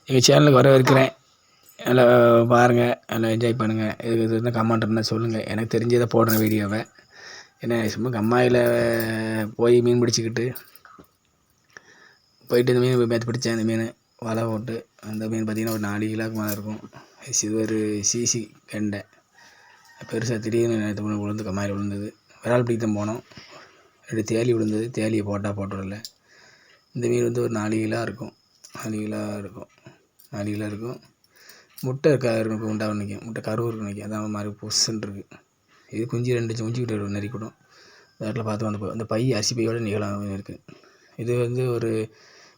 எங்கள் சேனலுக்கு வரவேற்கிறேன். எல்லாம் பாருங்கள், எல்லாம் என்ஜாய் பண்ணுங்கள். இது இருந்தால் கமெண்ட் இருந்தால் சொல்லுங்கள். எனக்கு தெரிஞ்சதை போடுறேன் வீடியோவை. ஏன்னா சும்மா கம்மாயில் போய் மீன் பிடிச்சிக்கிட்டு போயிட்டு இந்த மீன் நேற்று பிடிச்சேன். அந்த மீன் வலை போட்டு அந்த மீன் பார்த்திங்கன்னா ஒரு 4 கிலோவுக்கு மேலே இருக்கும். இது ஒரு சிசி கெண்டை பெருசாக திடீர்னு நேற்று விழுந்து கம்மாயில் விழுந்தது. விரால் பிடிக்க தான் போனோம். 2 தேலி விழுந்தது. தேலியை போட்டு வரல. இந்த மீன் வந்து ஒரு 4 கிலோ இருக்கும். 4 கிலோ இருக்கும். 4 கிலோ இருக்கும். முட்டை இருக்கும், உண்டாக நிற்கும். முட்டை கருவு இருக்கும் நிற்கும். அதான் மாதிரி புஷ்ஷுன்னு இருக்குது. இது குஞ்சு 2 குஞ்சு விட்டு நெறிக்கூடும். நேரில் பார்த்து அந்த பை அரிசி பையோட நீளம் இருக்குது. இது வந்து ஒரு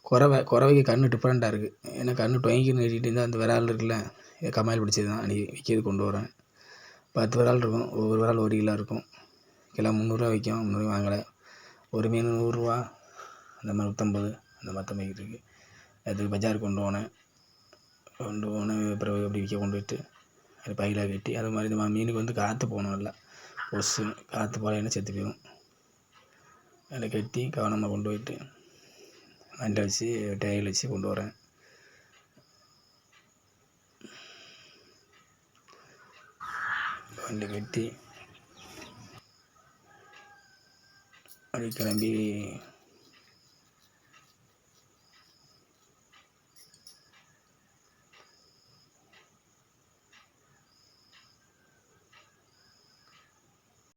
குறவைக்கு கண்ணு டிஃப்ரெண்ட்டாக இருக்குது. ஏன்னா கண்ணு டொயங்கின்னு நீட்டிகிட்டு இருந்தால் அந்த விரால் இருக்குல்ல, கம்மாயில் பிடிச்சது தான். அன்றைக்கி விற்கிறது கொண்டு வரேன். 10 விரால் இருக்கும். ஒவ்வொரு விரால் 1 கிலோ இருக்கும். கிலோ 300 விற்கும். 300 வாங்கலை. ஒரு மீன் 100 அந்த மாதிரி 150 அந்த மாதிரி தான் இருக்குது. அது பஜாருக்கு கொண்டு போனேன். பிறகு அப்படி விற்க கொண்டு போய்ட்டு அது பையில் கட்டி அது மாதிரி இந்த மீனுக்கு வந்து காற்று போகணும். இல்லை பொசு காற்று போகலைன்னா செத்து போயிடும். அதில் கட்டி கவனமாக கொண்டு போய்ட்டு வண்டியில் வச்சு டயரில் வச்சு கொண்டு வரேன். வண்டி கட்டி அப்படி கிளம்பி